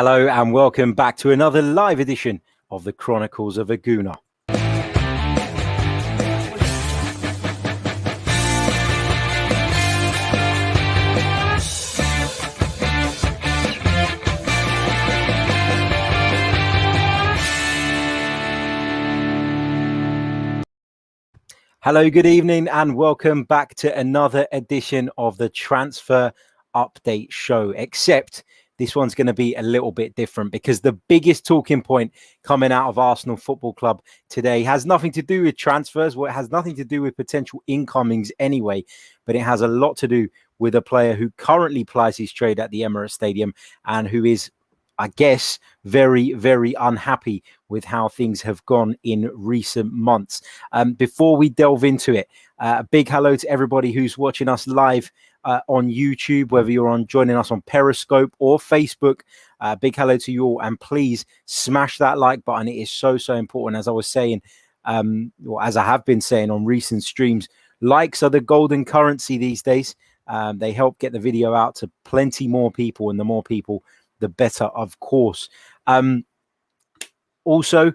Hello and welcome back to another live edition of the Chronicles of a Gooner. Hello, good evening and welcome back to another edition of the Transfer Update Show, except this one's going to be a little bit different because the biggest talking point coming out of Arsenal Football Club today has nothing to do with transfers. Well, it has nothing to do with potential incomings anyway, but it has a lot to do with a player who currently plies his trade at the Emirates Stadium and who is, I guess, very, very unhappy with how things have gone in recent months. Before we delve into it, a big hello to everybody who's watching us live on YouTube, whether you're joining us on Periscope or Facebook. Big hello to you all, and please smash that like button. It is so important. As I was saying, or as I have been saying on recent streams, likes are the golden currency these days. They help get the video out to plenty more people, and the more people, the better, of course. Also,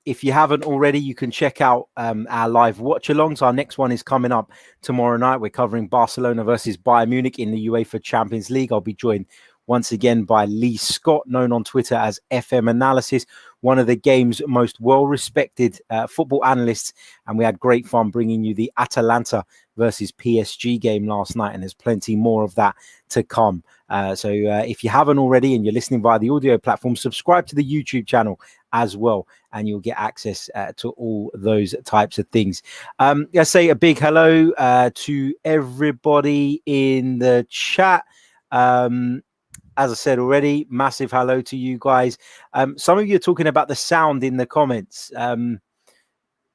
if you haven't already, you can check out our live watch-alongs. Our next one is coming up tomorrow night. We're covering Barcelona versus Bayern Munich in the UEFA Champions League. I'll be joined once again by Lee Scott, known on Twitter as FM Analysis, one of the game's most well-respected football analysts. And we had great fun bringing you the Atalanta versus PSG game last night, and there's plenty more of that to come. So if you haven't already and you're listening via the audio platform, subscribe to the YouTube channel as well, and you'll get access to all those types of things. I say a big hello to everybody in the chat. As I said already, massive hello to you guys. Some of you are talking about the sound in the comments.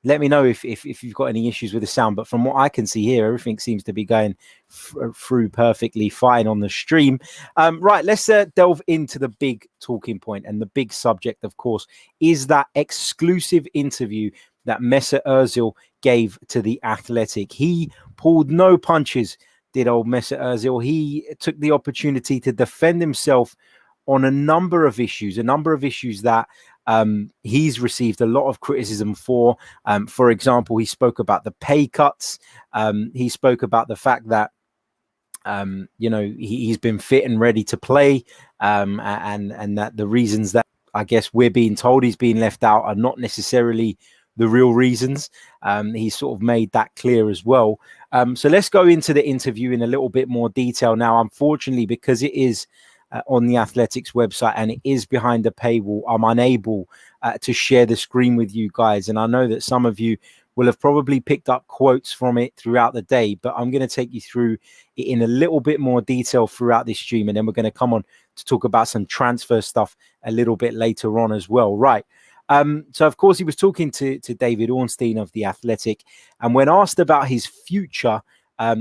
Let me know if you've got any issues with the sound. But from what I can see here, everything seems to be going through perfectly fine on the stream. Right, let's delve into the big talking point. And the big subject, of course, is that exclusive interview that Mesut Ozil gave to The Athletic. He pulled no punches, did old Mesut Ozil. He took the opportunity to defend himself on a number of issues that he's received a lot of criticism for. For example, he spoke about the pay cuts. He spoke about the fact that, he's been fit and ready to play, and that the reasons that I guess we're being told he's being left out are not necessarily the real reasons. He sort of made that clear as well. So let's go into the interview in a little bit more detail now. Unfortunately, because it is on the Athletics website and it is behind a paywall, I'm unable to share the screen with you guys. And I know that some of you will have probably picked up quotes from it throughout the day, but I'm going to take you through it in a little bit more detail throughout this stream. And then we're going to come on to talk about some transfer stuff a little bit later on as well. Right. So, of course, he was talking to David Ornstein of The Athletic. And when asked about his future,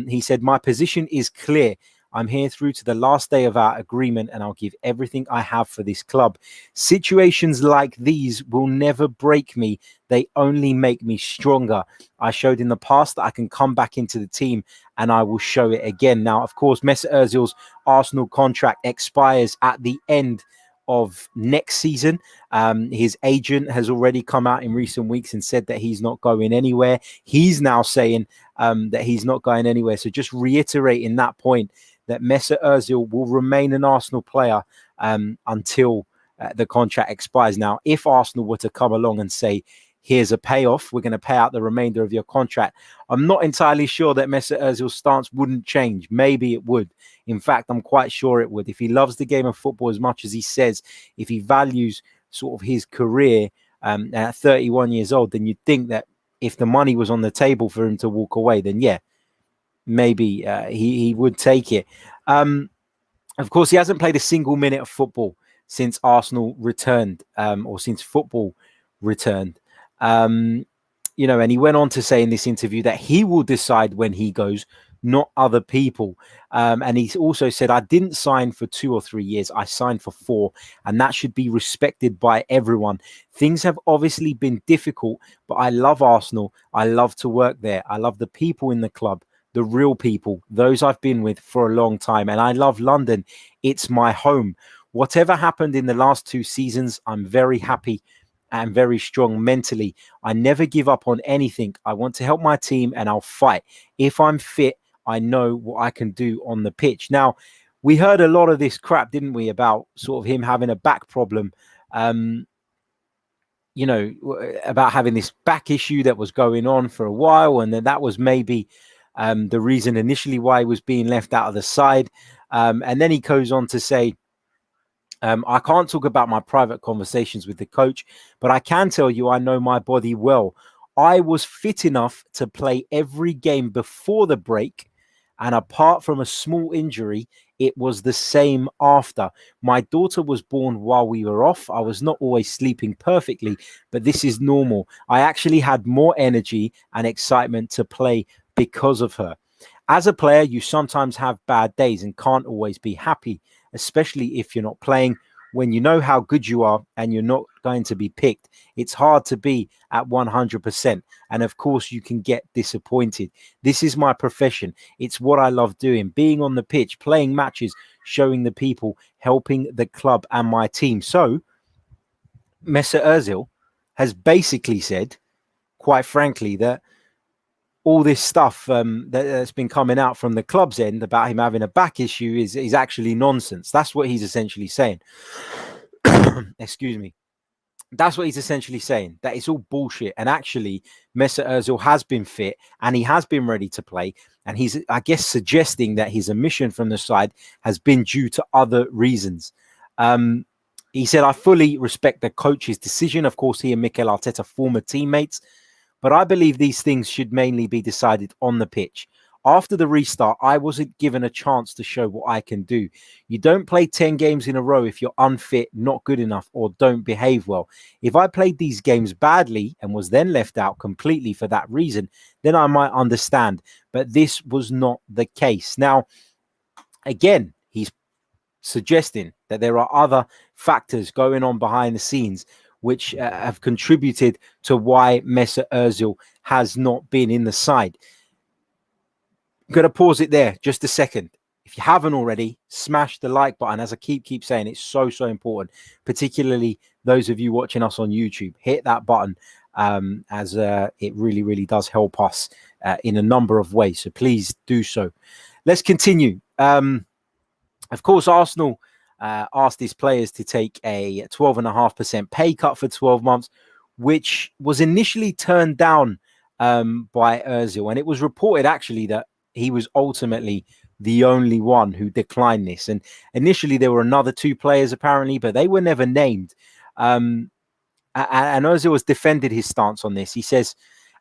he said, "My position is clear. I'm here through to the last day of our agreement, and I'll give everything I have for this club. Situations like these will never break me. They only make me stronger. I showed in the past that I can come back into the team, and I will show it again." Now, of course, Mesut Ozil's Arsenal contract expires at the end of next season. His agent has already come out in recent weeks and said that he's not going anywhere. He's now saying that he's not going anywhere. So just reiterating that point, that Mesut Ozil will remain an Arsenal player until the contract expires. Now, if Arsenal were to come along and say, "Here's a payoff, we're going to pay out the remainder of your contract," I'm not entirely sure that Mesut Ozil's stance wouldn't change. Maybe it would. In fact, I'm quite sure it would. If he loves the game of football as much as he says, if he values sort of his career at 31 years old, then you'd think that if the money was on the table for him to walk away, then yeah, maybe he would take it. Of course, he hasn't played a single minute of football since Arsenal returned, or since football returned. And he went on to say in this interview that he will decide when he goes, not other people. And he also said, "I didn't sign for 2 or 3 years. I signed for 4, and that should be respected by everyone. Things have obviously been difficult, but I love Arsenal. I love to work there. I love the people in the club, the real people, those I've been with for a long time. And I love London. It's my home. Whatever happened in the last 2 seasons, I'm very happy and very strong mentally. I never give up on anything. I want to help my team and I'll fight. If I'm fit, I know what I can do on the pitch. Now, we heard a lot of this crap, didn't we, about sort of him having a back problem, about having this back issue that was going on for a while. And then that was maybe the reason initially why he was being left out of the side. And then he goes on to say, I can't talk about my private conversations with the coach, but I can tell you I know my body well. I was fit enough to play every game before the break, and apart from a small injury, it was the same after. My daughter was born while we were off. I was not always sleeping perfectly, but this is normal. I actually had more energy and excitement to play because of her. As a player, you sometimes have bad days and can't always be happy, especially if you're not playing. When you know how good you are and you're not going to be picked, it's hard to be at 100%. And of course, you can get disappointed. This is my profession. It's what I love doing, being on the pitch, playing matches, showing the people, helping the club and my team. So Mesut Ozil has basically said, quite frankly, that all this stuff that's been coming out from the club's end about him having a back issue is actually nonsense. That's what he's essentially saying. Excuse me. That's what he's essentially saying, that it's all bullshit. And actually, Mesut Ozil has been fit and he has been ready to play. And he's, I guess, suggesting that his omission from the side has been due to other reasons. He said, I fully respect the coach's decision. Of course, he and Mikel Arteta, former teammates. But I believe these things should mainly be decided on the pitch. After the restart, I wasn't given a chance to show what I can do. You don't play 10 games in a row if you're unfit, not good enough, or don't behave well. If I played these games badly and was then left out completely for that reason, then I might understand. But this was not the case. Now, again, he's suggesting that there are other factors going on behind the scenes which have contributed to why Mesut Ozil has not been in the side. I'm going to pause it there just a second. If you haven't already, smash the like button. As I keep saying, it's so important, particularly those of you watching us on YouTube. Hit that button as it really does help us in a number of ways. So please do so. Let's continue. Of course, Arsenal asked his players to take a 12.5% pay cut for 12 months, which was initially turned down by Ozil. And it was reported actually that he was ultimately the only one who declined this. And initially there were another 2 players apparently, but they were never named. And Ozil has defended his stance on this. He says,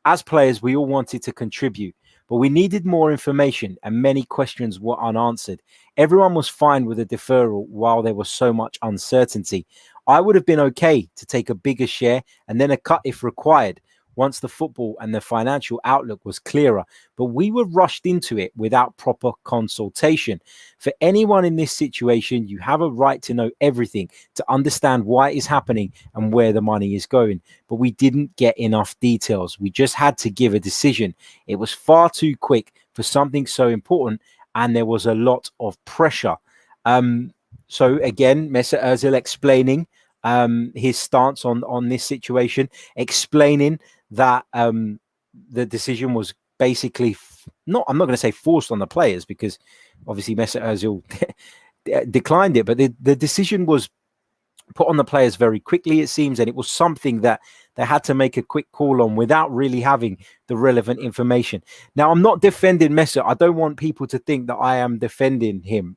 as players, we all wanted to contribute, but we needed more information and many questions were unanswered. Everyone was fine with a deferral while there was so much uncertainty. I would have been okay to take a bigger share and then a cut if required once the football and the financial outlook was clearer, but we were rushed into it without proper consultation. For anyone in this situation, you have a right to know everything, to understand why it is happening and where the money is going. But we didn't get enough details. We just had to give a decision. It was far too quick for something so important, and there was a lot of pressure. So again, Mesut Ozil explaining his stance on this situation, explaining that the decision was basically I'm not going to say forced on the players, because obviously Mesut Ozil declined it, but the decision was put on the players very quickly, it seems, and it was something that they had to make a quick call on without really having the relevant information. Now, I'm not defending Mesut. I don't want people to think that I am defending him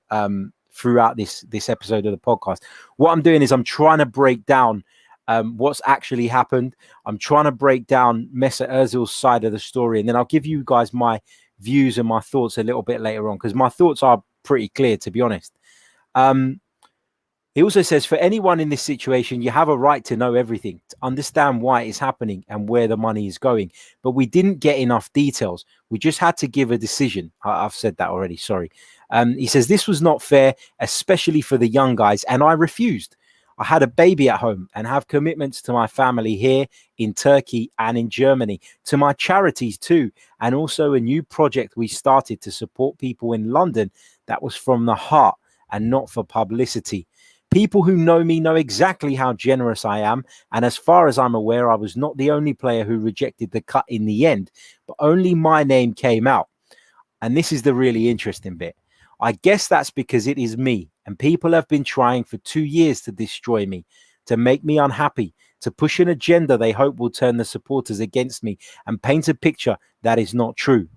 throughout this episode of the podcast. What I'm doing is I'm trying to break down what's actually happened. I'm trying to break down Mesut Ozil's side of the story, and then I'll give you guys my views and my thoughts a little bit later on, because my thoughts are pretty clear, to be honest. He also says, for anyone in this situation, you have a right to know everything, to understand why it's happening and where the money is going. But we didn't get enough details. We just had to give a decision. I've said that already, sorry. He says, this was not fair, especially for the young guys, and I refused. I had a baby at home and have commitments to my family here in Turkey and in Germany, to my charities too, and also a new project we started to support people in London that was from the heart and not for publicity. People who know me know exactly how generous I am. And as far as I'm aware, I was not the only player who rejected the cut in the end, but only my name came out. And this is the really interesting bit. I guess that's because it is me, and people have been trying for 2 years to destroy me, to make me unhappy, to push an agenda they hope will turn the supporters against me and paint a picture that is not true.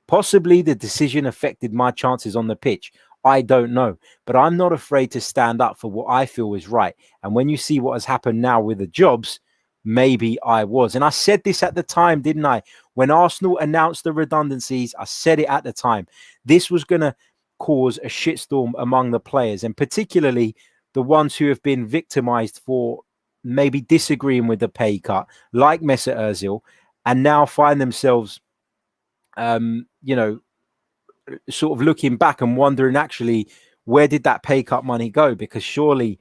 Possibly the decision affected my chances on the pitch. I don't know, but I'm not afraid to stand up for what I feel is right. And when you see what has happened now with the jobs, maybe I was. And I said this at the time, didn't I? When Arsenal announced the redundancies, I said it at the time. This was going to cause a shitstorm among the players, and particularly the ones who have been victimized for maybe disagreeing with the pay cut, like Mesut Ozil, and now find themselves, you know, sort of looking back and wondering, actually, where did that pay cut money go? Because surely,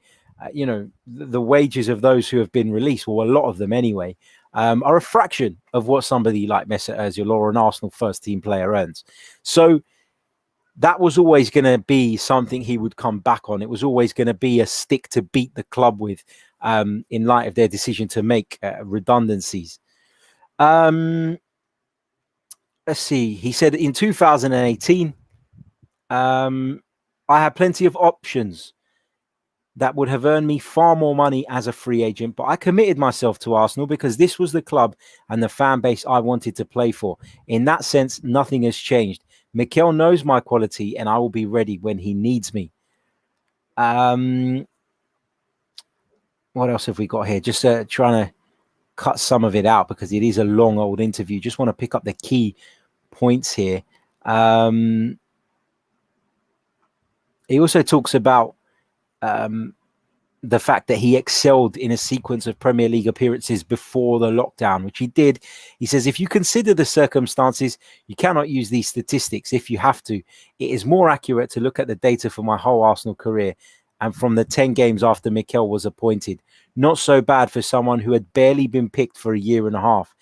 you know, the wages of those who have been released, well, a lot of them anyway, are a fraction of what somebody like Mesut Ozil or an Arsenal first team player earns. So that was always going to be something he would come back on. It was always going to be a stick to beat the club with, in light of their decision to make redundancies. Let's see. He said in 2018, I had plenty of options that would have earned me far more money as a free agent, but I committed myself to Arsenal because this was the club and the fan base I wanted to play for. In that sense, nothing has changed. Mikel knows my quality and I will be ready when he needs me. What else have we got here? Just trying to cut some of it out because it is a long old interview. Just want to pick up the key points here. He also talks about the fact that he excelled in a sequence of Premier League appearances before the lockdown, which he did. He says, if you consider the circumstances, you cannot use these statistics if you have to. It is more accurate to look at the data for my whole Arsenal career and from the 10 games after Mikel was appointed. Not so bad for someone who had barely been picked for a year and a half.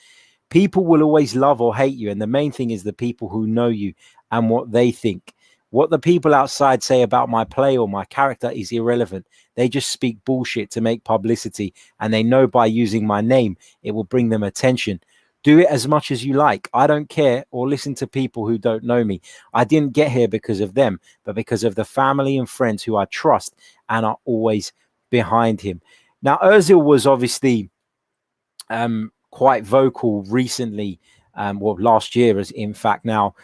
People will always love or hate you, and the main thing is the people who know you and what they think. What the people outside say about my play or my character is irrelevant. They just speak bullshit to make publicity, and they know by using my name, it will bring them attention. Do it as much as you like. I don't care, or listen to people who don't know me. I didn't get here because of them, but because of the family and friends who I trust and are always behind him. Now, Ozil was obviously quite vocal recently, well, last year, as in fact now,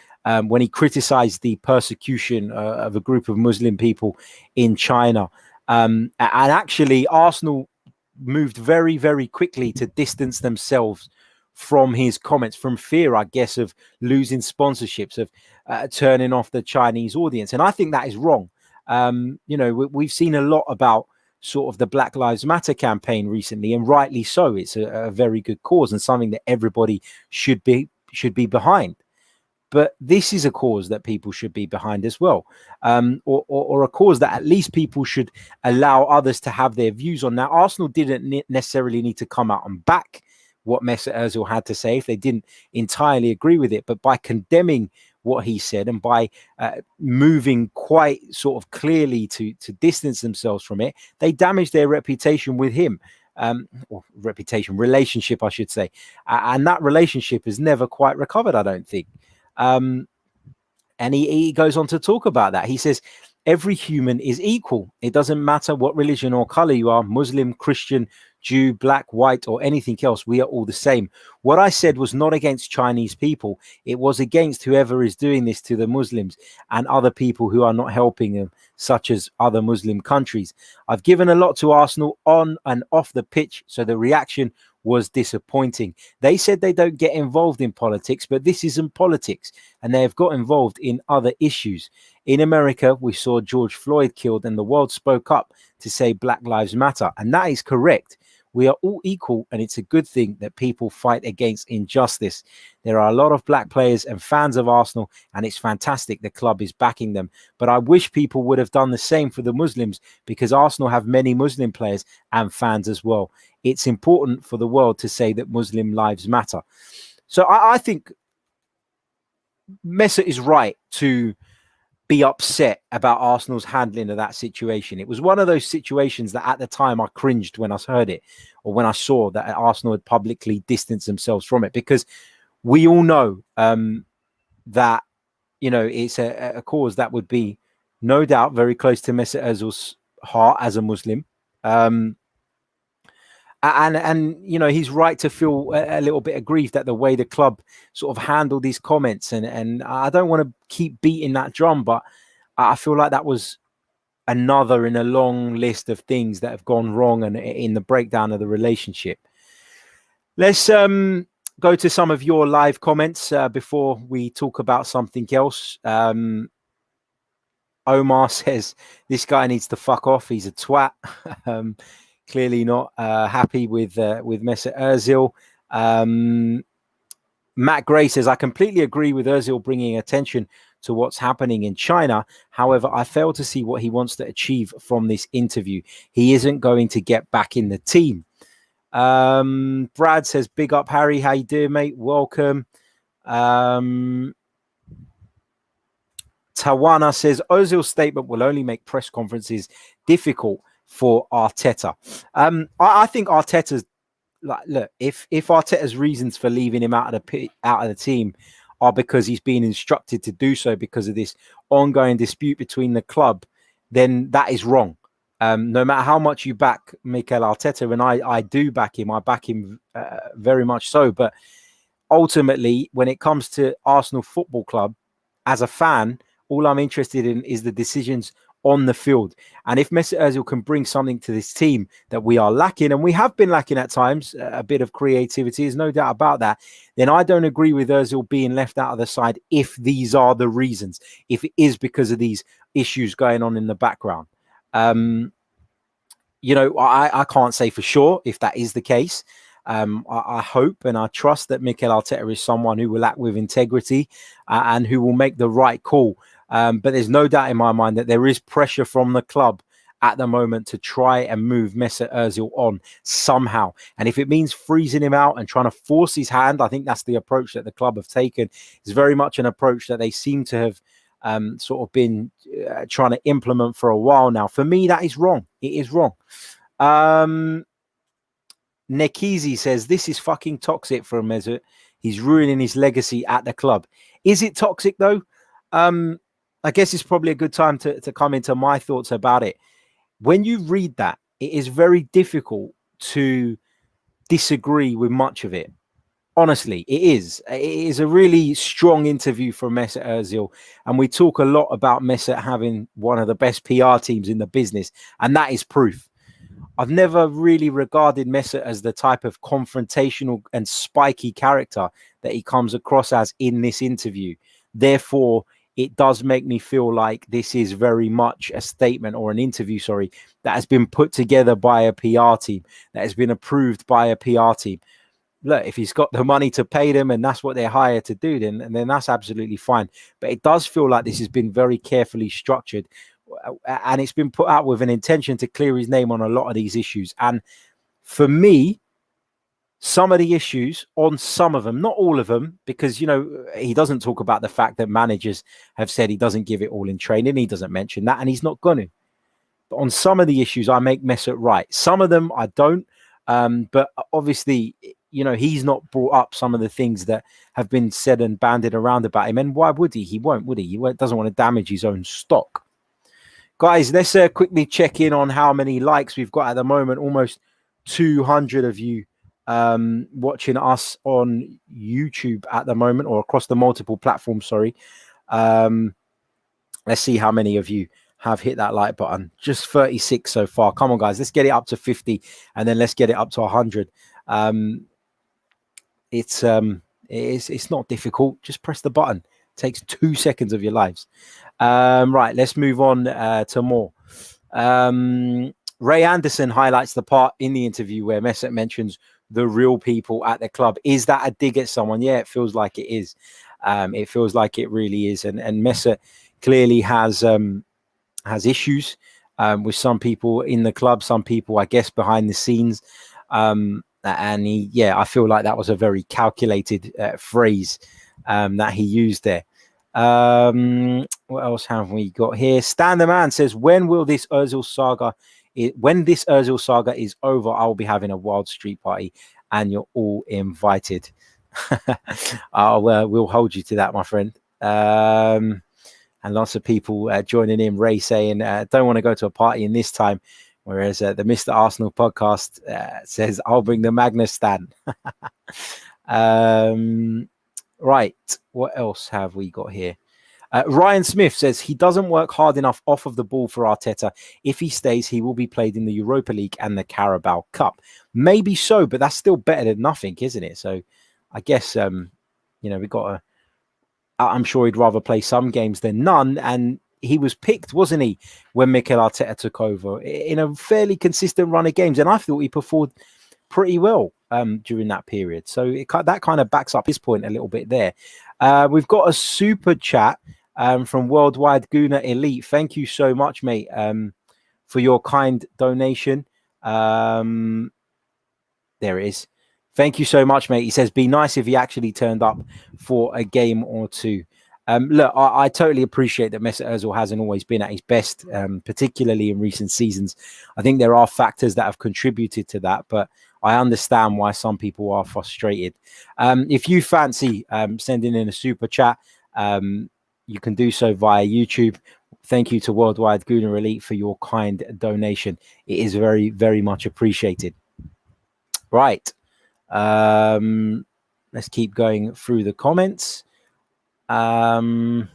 when he criticized the persecution of a group of Muslim people in China. And actually, Arsenal moved very, very quickly to distance themselves from his comments, from fear, I guess, of losing sponsorships, of turning off the Chinese audience. And I think that is wrong. You know, we've seen a lot about sort of the Black Lives Matter campaign recently, and rightly so. It's a very good cause and something that everybody should be behind. But this is a cause that people should be behind as well, or a cause that at least people should allow others to have their views on. Now, Arsenal didn't necessarily need to come out and back what Mesut Ozil had to say if they didn't entirely agree with it, but by condemning what he said and by moving quite sort of clearly to distance themselves from it, they damaged their reputation with him. Relationship, I should say. And that relationship has never quite recovered, I don't think. And he goes on to talk about that. He says, every human is equal. It doesn't matter what religion or color you are, Muslim, Christian, Jew, black, white, or anything else. We are all the same. What I said was not against Chinese people. It was against whoever is doing this to the Muslims and other people who are not helping them, such as other Muslim countries. I've given a lot to Arsenal on and off the pitch, so the reaction was disappointing. They said they don't get involved in politics, but this isn't politics, and they have got involved in other issues. In America, we saw George Floyd killed, and the world spoke up to say Black Lives Matter, and that is correct. We are all equal, and it's a good thing that people fight against injustice. There are a lot of black players and fans of Arsenal, and it's fantastic the club is backing them. But I wish people would have done the same for the Muslims, because Arsenal have many Muslim players and fans as well. It's important for the world to say that Muslim lives matter. So I think Mesut is right to be upset about Arsenal's handling of that situation. It was one of those situations that at the time I cringed when I heard it, or when I saw that Arsenal had publicly distanced themselves from it, because we all know that, you know, it's a cause that would be no doubt very close to Mesut Ozil's heart as a Muslim. And you know, he's right to feel a little bit aggrieved at the way the club sort of handled these comments. And I don't want to keep beating that drum, but I feel like that was another in a long list of things that have gone wrong and in the breakdown of the relationship. Let's go to some of your live comments before we talk about something else. Omar says, this guy needs to fuck off. He's a twat. Clearly not happy with Mesut Ozil. Matt Gray says, I completely agree with Ozil bringing attention to what's happening in China. However, I fail to see what he wants to achieve from this interview. He isn't going to get back in the team. Brad says, big up, Harry. How you doing, mate? Welcome. Tawana says, Ozil's statement will only make press conferences difficult for Arteta. I think Arteta's, like, look, if Arteta's reasons for leaving him out of the team are because he's been instructed to do so because of this ongoing dispute between the club, then that is wrong. No matter how much you back Mikel Arteta, and I do back him, I back him very much so. But ultimately, when it comes to Arsenal Football Club, as a fan, all I'm interested in is the decisions on the field. And if Mesut Ozil can bring something to this team that we are lacking, and we have been lacking at times, a bit of creativity, there's no doubt about that, then I don't agree with Ozil being left out of the side if these are the reasons, if it is because of these issues going on in the background. You know, I can't say for sure if that is the case. I hope and I trust that Mikel Arteta is someone who will act with integrity and who will make the right call. But there's no doubt in my mind that there is pressure from the club at the moment to try and move Mesut Ozil on somehow. And if it means freezing him out and trying to force his hand, I think that's the approach that the club have taken. It's very much an approach that they seem to have sort of been trying to implement for a while now. For me, that is wrong. It is wrong. Nekizi says, this is fucking toxic for Mesut. He's ruining his legacy at the club. Is it toxic, though? I guess it's probably a good time to come into my thoughts about it. When you read that, it is very difficult to disagree with much of it. Honestly, it is. It is a really strong interview from Mesut Ozil. And we talk a lot about Mesut having one of the best PR teams in the business. And that is proof. I've never really regarded Mesut as the type of confrontational and spiky character that he comes across as in this interview. Therefore, it does make me feel like this is very much a statement or an interview, that has been put together by a PR team, that has been approved by a PR team. Look, if he's got the money to pay them and that's what they're hired to do, then that's absolutely fine. But it does feel like this has been very carefully structured and it's been put out with an intention to clear his name on a lot of these issues. And for me, some of the issues on some of them, not all of them, because, you know, he doesn't talk about the fact that managers have said he doesn't give it all in training. He doesn't mention that, and he's not going to. But on some of the issues, I make Mesut right. Some of them I don't. But obviously, you know, he's not brought up some of the things that have been said and bandied around about him. And why would he? He won't, would he? He doesn't want to damage his own stock. Guys, let's quickly check in on how many likes we've got at the moment. Almost 200 of you watching us on YouTube at the moment, or across the multiple platforms. Let's see how many of you have hit that like button. Just 36 so far. Come on, guys, let's get it up to 50 and then let's get it up to 100. It's not difficult. Just press the button. It takes 2 seconds of your lives. Right, let's move on to more. Ray Anderson highlights the part in the interview where Mesut mentions the real people at the club. Is that a dig at someone? Yeah, it feels like it is. It feels like it really is. And Mesut clearly has issues with some people in the club, some people, I guess, behind the scenes. And I feel like that was a very calculated phrase that he used there. What else have we got here? Stan the Man says, when this Ozil saga is over, I'll be having a wild street party and you're all invited. We'll hold you to that, my friend. And lots of people joining in. Ray saying, don't want to go to a party in this time. Whereas the Mr. Arsenal podcast says, I'll bring the Magnus Stan. Right. What else have we got here? Ryan Smith says he doesn't work hard enough off of the ball for Arteta. If he stays, he will be played in the Europa League and the Carabao Cup. Maybe so, but that's still better than nothing, isn't it? So I guess, we've got to... I'm sure he'd rather play some games than none. And he was picked, wasn't he, when Mikel Arteta took over in a fairly consistent run of games. And I thought he performed pretty well during that period. So that kind of backs up his point a little bit there. We've got a super chat from Worldwide Gooner Elite. Thank you so much, mate, for your kind donation. There it is. Thank you so much, mate. He says, be nice if he actually turned up for a game or two. Look, I totally appreciate that Mesut Ozil hasn't always been at his best, particularly in recent seasons. I think there are factors that have contributed to that, but I understand why some people are frustrated. If you fancy sending in a super chat, you can do so via YouTube. Thank you to Worldwide Gooner Elite for your kind donation. It is very, very much appreciated. Right. Let's keep going through the comments. What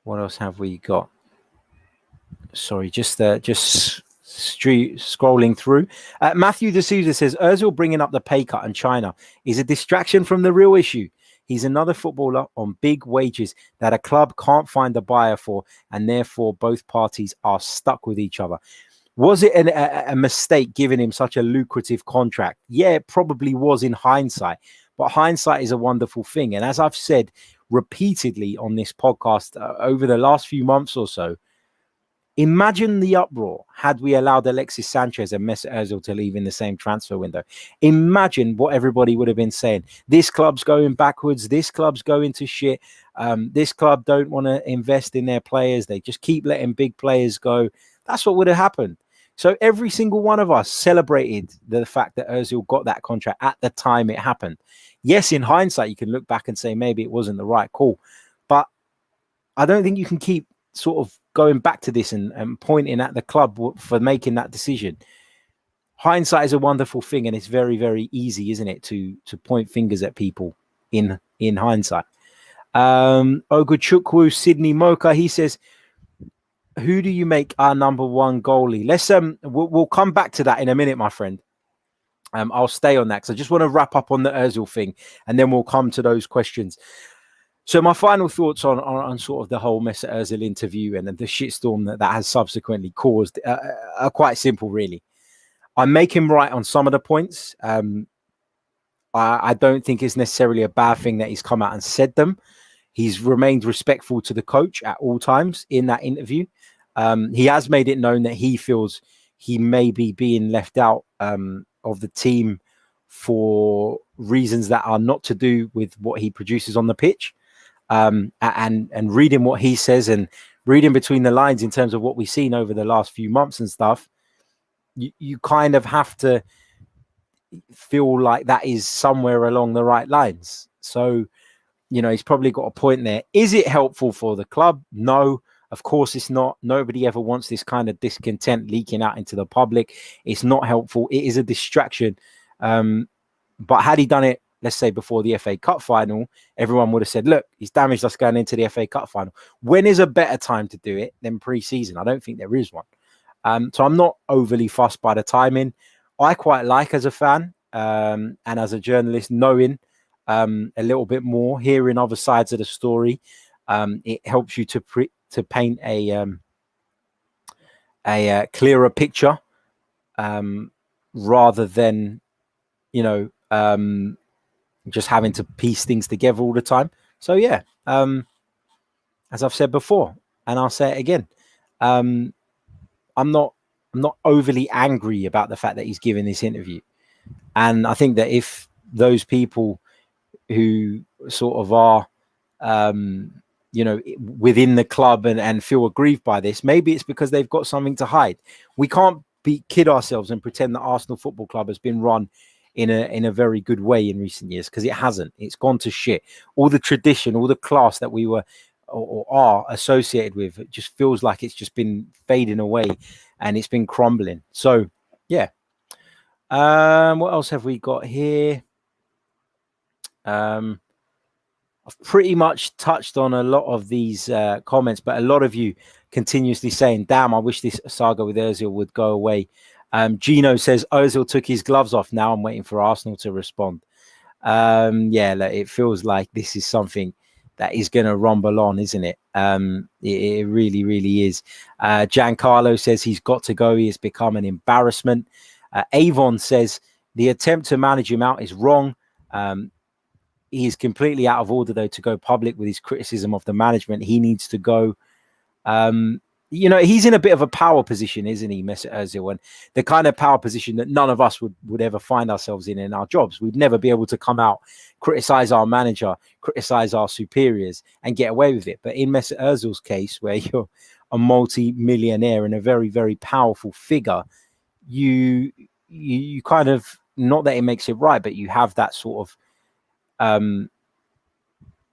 else have we got? Sorry, just scrolling through. Matthew D'Souza says, Ozil bringing up the pay cut and China is a distraction from the real issue. He's another footballer on big wages that a club can't find a buyer for, and therefore both parties are stuck with each other. Was it a mistake giving him such a lucrative contract? Yeah, it probably was in hindsight, but hindsight is a wonderful thing. And as I've said repeatedly on this podcast over the last few months or so, imagine the uproar had we allowed Alexis Sanchez and Mesut Ozil to leave in the same transfer window. Imagine what everybody would have been saying. This club's going backwards. This club's going to shit. This club don't want to invest in their players. They just keep letting big players go. That's what would have happened. So every single one of us celebrated the fact that Ozil got that contract at the time it happened. Yes, in hindsight, you can look back and say maybe it wasn't the right call. But I don't think you can keep sort of going back to this and pointing at the club for making that decision. Hindsight is a wonderful thing, and it's very, very easy, isn't it, to point fingers at people in hindsight. Oguchukwu Sydney Mocha, he says, who do you make our number one goalie? Let's we'll come back to that in a minute, my friend. I'll stay on that because I just want to wrap up on the Ozil thing, and then we'll come to those questions. So my final thoughts on sort of the whole Mesut Ozil interview and the shitstorm that has subsequently caused are quite simple, really. I make him right on some of the points. I don't think it's necessarily a bad thing that he's come out and said them. He's remained respectful to the coach at all times in that interview. He has made it known that he feels he may be being left out of the team for reasons that are not to do with what he produces on the pitch. And reading what he says and reading between the lines in terms of what we've seen over the last few months and stuff, you kind of have to feel like that is somewhere along the right lines. So, he's probably got a point there. Is it helpful for the club? No, of course it's not. Nobody ever wants this kind of discontent leaking out into the public. It's not helpful. It is a distraction. But had he done it, let's say before the FA Cup final, everyone would have said, look, he's damaged us going into the FA Cup final. When is a better time to do it than pre-season? I don't think there is one. So I'm not overly fussed by the timing. I quite like, as a fan and as a journalist, knowing a little bit more, hearing other sides of the story. It helps you to paint a clearer picture rather than, just having to piece things together all the time. So yeah, as I've said before, and I'll say it again, I'm not overly angry about the fact that he's giving this interview. And I think that if those people who sort of are, within the club and feel aggrieved by this. Maybe it's because they've got something to hide. We can't kid ourselves and pretend that Arsenal Football Club has been run in a very good way in recent years, because it hasn't. It's gone to shit. All the tradition, all the class that we were or are associated with, it just feels like it's just been fading away and it's been crumbling. So yeah. What else have we got here? I've pretty much touched on a lot of these comments, but a lot of you continuously saying, damn, I wish this saga with Ozil would go away. Gino says, Ozil took his gloves off. Now I'm waiting for Arsenal to respond. It feels like this is something that is going to rumble on, isn't it? It really, really is. Giancarlo says he's got to go. He has become an embarrassment. Avon says the attempt to manage him out is wrong. He is completely out of order, though, to go public with his criticism of the management. He needs to go. He's in a bit of a power position, isn't he, Mesut Ozil? And the kind of power position that none of us would ever find ourselves in our jobs. We'd never be able to come out, criticize our manager, criticize our superiors and get away with it. But in Mesut Ozil's case, where you're a multi-millionaire and a very, very powerful figure, you kind of, not that it makes it right, but you have that sort of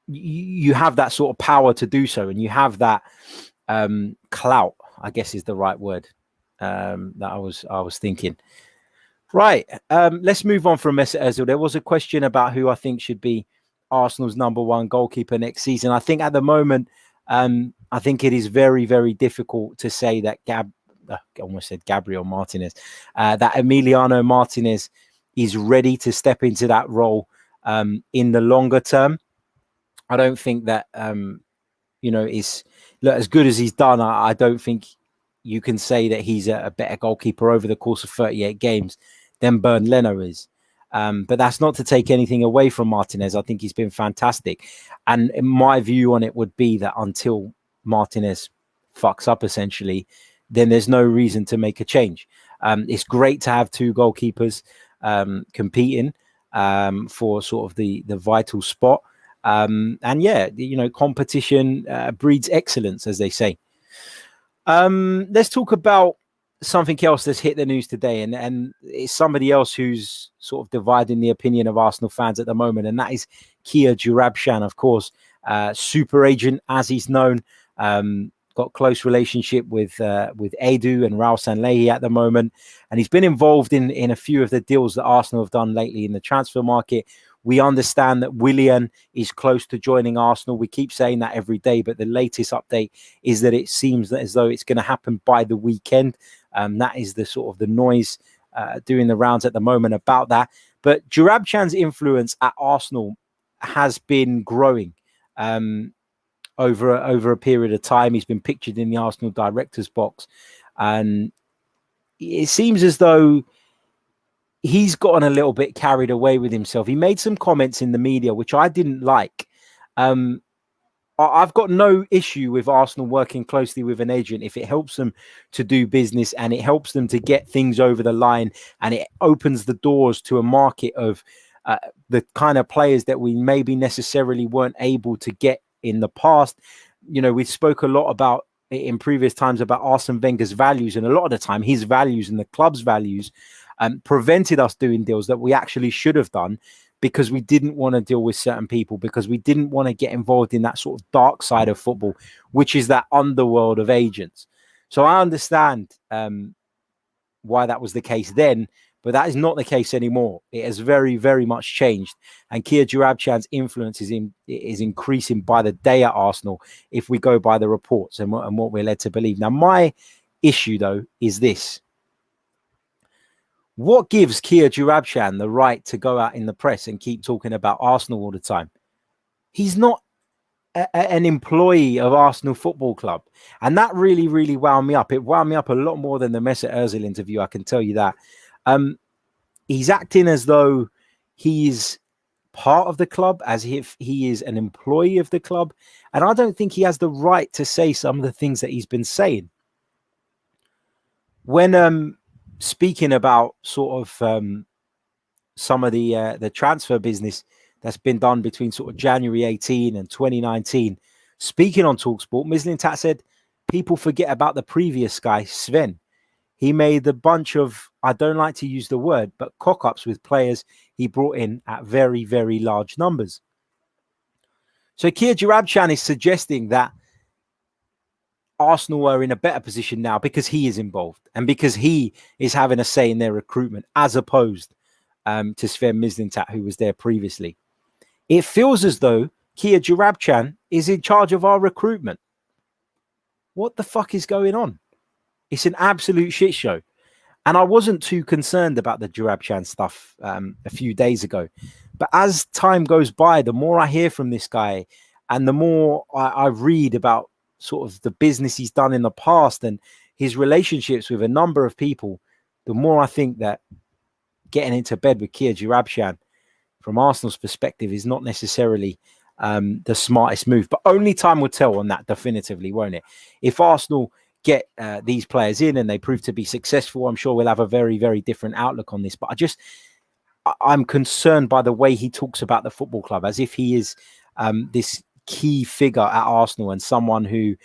you have that sort of power to do so, and you have that clout, I guess is the right word that I was thinking. Right, let's move on from Mesut Ozil. There was a question about who I think should be Arsenal's number one goalkeeper next season. I think at the moment, I think it is very, very difficult to say that I almost said Gabriel Martinez, that Emiliano Martinez is ready to step into that role in the longer term. I don't think that, is as good as he's done. I don't think you can say that he's a better goalkeeper over the course of 38 games than Bernd Leno is. But that's not to take anything away from Martinez. I think he's been fantastic. And my view on it would be that until Martinez fucks up, essentially, then there's no reason to make a change. It's great to have two goalkeepers competing for sort of the vital spot. Competition breeds excellence, as they say. Let's talk about something else that's hit the news today, and it's somebody else who's sort of dividing the opinion of Arsenal fans at the moment, and that is Kia Joorabchian, of course, super agent, as he's known. Got close relationship with Edu and Raul Sanllehi at the moment, and he's been involved in a few of the deals that Arsenal have done lately in the transfer market. We understand that Willian is close to joining Arsenal. We keep saying that every day, but the latest update is that it seems as though it's going to happen by the weekend. That is the sort of the noise doing the rounds at the moment about that. But Joorabchian's influence at Arsenal has been growing over a period of time. He's been pictured in the Arsenal director's box, and it seems as though he's gotten a little bit carried away with himself. He made some comments in the media which I didn't like. I've got no issue with Arsenal working closely with an agent if it helps them to do business and it helps them to get things over the line, and it opens the doors to a market of the kind of players that we maybe necessarily weren't able to get in the past. We spoke a lot about in previous times about Arsene Wenger's values, and a lot of the time his values and the club's values prevented us doing deals that we actually should have done, because we didn't want to deal with certain people, because we didn't want to get involved in that sort of dark side of football, which is that underworld of agents. So I understand why that was the case then, but that is not the case anymore. It has very, very much changed. And Kia Joorabchian's influence is increasing by the day at Arsenal, if we go by the reports and what we're led to believe. Now, my issue, though, is this. What gives Kia Joorabchian the right to go out in the press and keep talking about Arsenal all the time? He's not an employee of Arsenal Football Club. And that really, really wound me up. It wound me up a lot more than the Mesut Ozil interview, I can tell you that. He's acting as though he's part of the club, as if he is an employee of the club. And I don't think he has the right to say some of the things that he's been saying. When speaking about sort of some of the transfer business that's been done between sort of January 18 and 2019. Speaking on TalkSport, Mislintat said people forget about the previous guy, Sven. He made a bunch of, I don't like to use the word, but cock-ups with players he brought in at very, very large numbers. So Kia Joorabchian is suggesting that Arsenal are in a better position now because he is involved and because he is having a say in their recruitment as opposed to Sven Mislintat, who was there previously. It feels as though Kia Joorabchian is in charge of our recruitment. What the fuck is going on? It's an absolute shit show. And I wasn't too concerned about the Joorabchian stuff a few days ago. But as time goes by, the more I hear from this guy and the more I read about sort of the business he's done in the past and his relationships with a number of people, the more I think that getting into bed with Kia Joorabchian from Arsenal's perspective is not necessarily the smartest move. But only time will tell on that definitively, won't it? If Arsenal get these players in and they prove to be successful, I'm sure we'll have a very, very different outlook on this. But I'm concerned by the way he talks about the football club as if he is this key figure at Arsenal and someone who,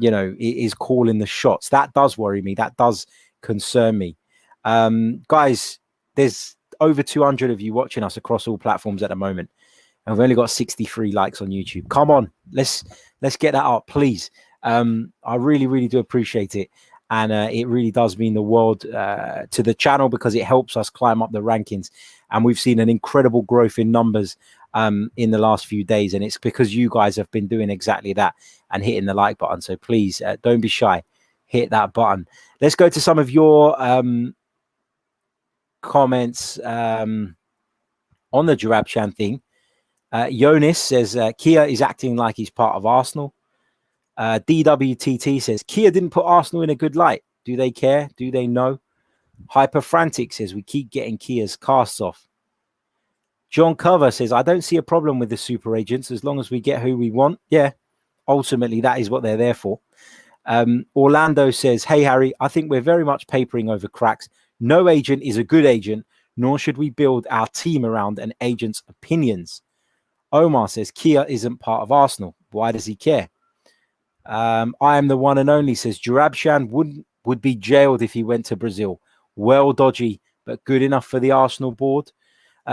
is calling the shots. That does worry me. That does concern me. Guys, there's over 200 of you watching us across all platforms at the moment. And we've only got 63 likes on YouTube. Come on, let's get that up, please. I really, really do appreciate it. And it really does mean the world to the channel because it helps us climb up the rankings. And we've seen an incredible growth in numbers in the last few days. And it's because you guys have been doing exactly that and hitting the like button. So please don't be shy. Hit that button. Let's go to some of your comments on the Joorabchian thing. Jonas says Kia is acting like he's part of Arsenal. DWTT says Kia didn't put Arsenal in a good light. Do they care? Do they know? Hyperfrantic says we keep getting Kia's casts off. John Cover says I don't see a problem with the super agents as long as we get who we want. Yeah, ultimately that is what they're there for. Orlando says, hey Harry, I think we're very much papering over cracks. No agent is a good agent, nor should we build our team around an agent's opinions. Omar says Kia isn't part of Arsenal. Why does he care? I am the one and only, says Joorabchian would be jailed if he went to Brazil. Well dodgy, but good enough for the Arsenal board.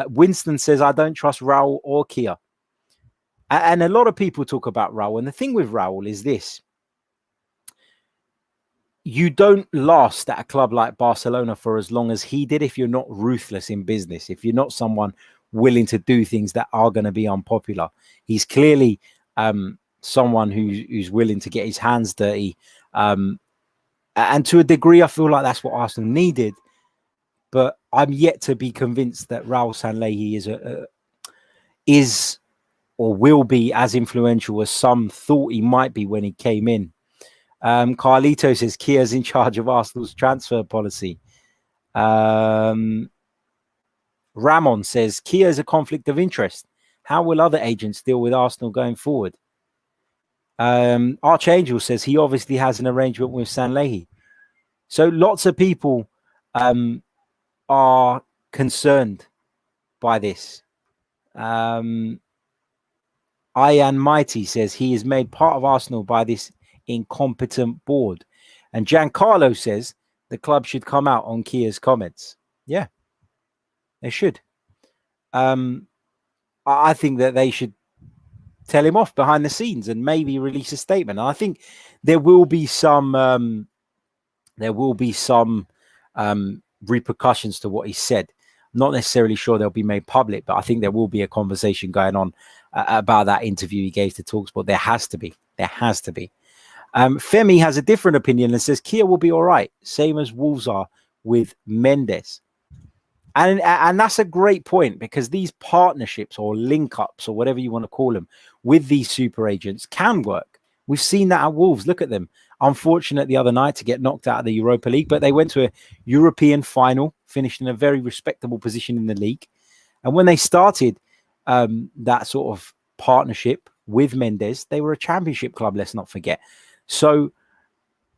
Winston says, I don't trust Raul or Kia. And a lot of people talk about Raul. And the thing with Raul is this. You don't last at a club like Barcelona for as long as he did if you're not ruthless in business, if you're not someone willing to do things that are going to be unpopular. He's clearly someone who's willing to get his hands dirty. And to a degree, I feel like that's what Arsenal needed. But I'm yet to be convinced that Raul Sanllehi is or will be as influential as some thought he might be when he came in. Carlito says Kia's in charge of Arsenal's transfer policy. Ramon says Kia is a conflict of interest. How will other agents deal with Arsenal going forward? Archangel says he obviously has an arrangement with Sanllehi. So lots of people are concerned by this. Ian Mighty says he is made part of Arsenal by this incompetent board. And Giancarlo says the club should come out on Kia's comments. Yeah, they should. I think that they should tell him off behind the scenes and maybe release a statement. And I think there will be some repercussions to what he said. Not necessarily sure they'll be made public, but I think there will be a conversation going on about that interview he gave to TalkSport. There has to be. There has to be. Femi has a different opinion and says Kia will be all right, same as Wolves are with Mendes. And that's a great point because these partnerships or link-ups or whatever you want to call them with these super agents can work. We've seen that at Wolves. Look at them. Unfortunate the other night to get knocked out of the Europa League, but they went to a European final, finished in a very respectable position in the league. And when they started that sort of partnership with Mendes, they were a championship club, let's not forget. So,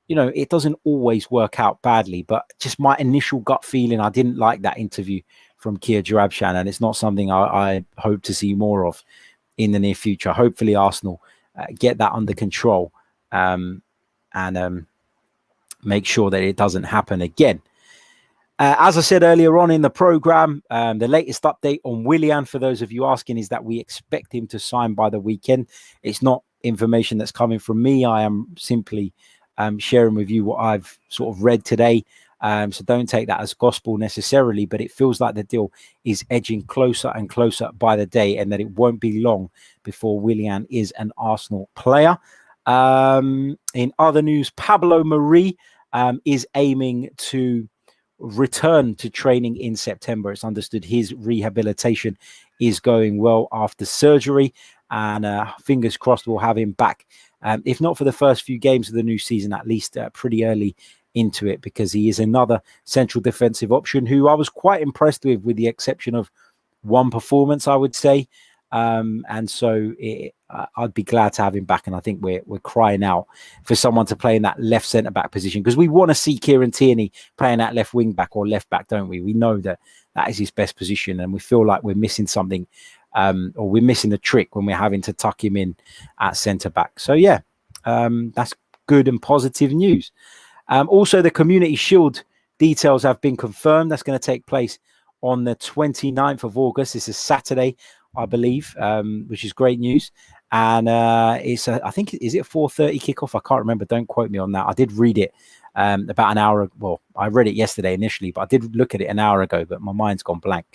you know, it doesn't always work out badly, but just my initial gut feeling, I didn't like that interview from Kia Joorabchian, and it's not something I hope to see more of in the near future. Hopefully Arsenal get that under control and make sure that it doesn't happen again. As I said earlier on in the program, the latest update on Willian, for those of you asking, is that we expect him to sign by the weekend. It's not information that's coming from me. I am simply sharing with you what I've sort of read today. So don't take that as gospel necessarily, but it feels like the deal is edging closer and closer by the day, and that it won't be long before Willian is an Arsenal player. In other news, Pablo Mari is aiming to return to training in September. It's understood his rehabilitation is going well after surgery, and fingers crossed we'll have him back, if not for the first few games of the new season, at least pretty early into it, because he is another central defensive option who I was quite impressed with the exception of one performance, I would say. And so I'd be glad to have him back, and I think we're crying out for someone to play in that left centre back position, because we want to see Kieran Tierney playing that left wing back or left back, don't we? We know that is his best position, and we feel like we're missing something, or we're missing the trick when we're having to tuck him in at centre back. So yeah, that's good and positive news. Also, the Community Shield details have been confirmed. That's going to take place on the 29th of August. It's a Saturday, I believe, which is great news. And it's I think, is it a 4:30 kickoff? I can't remember. Don't quote me on that. I did read it about an hour. Well, I read it yesterday initially, but I did look at it an hour ago, but my mind's gone blank.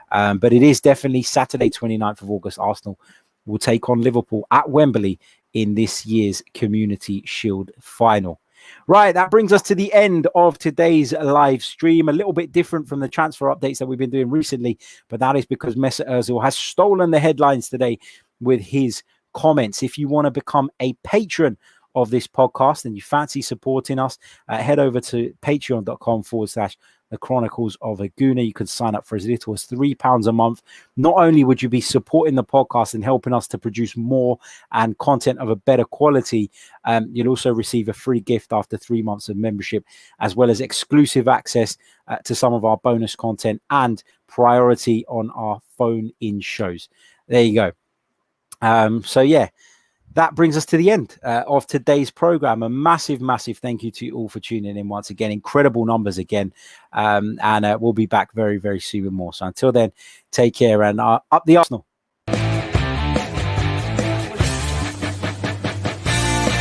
But it is definitely Saturday, 29th of August. Arsenal will take on Liverpool at Wembley in this year's Community Shield final. Right, that brings us to the end of today's live stream. A little bit different from the transfer updates that we've been doing recently, but that is because Mesut Ozil has stolen the headlines today with his comments. If you want to become a patron of this podcast and you fancy supporting us, head over to patreon.com/the Chronicles of a Gooner. You can sign up for as little as £3 a month. Not only would you be supporting the podcast and helping us to produce more and content of a better quality, you'll also receive a free gift after 3 months of membership, as well as exclusive access to some of our bonus content and priority on our phone-in shows. There you go. So yeah, that brings us to the end of today's program. A massive, massive thank you to you all for tuning in once again. Incredible numbers again. And we'll be back very, very soon with more. So until then, take care and up the Arsenal.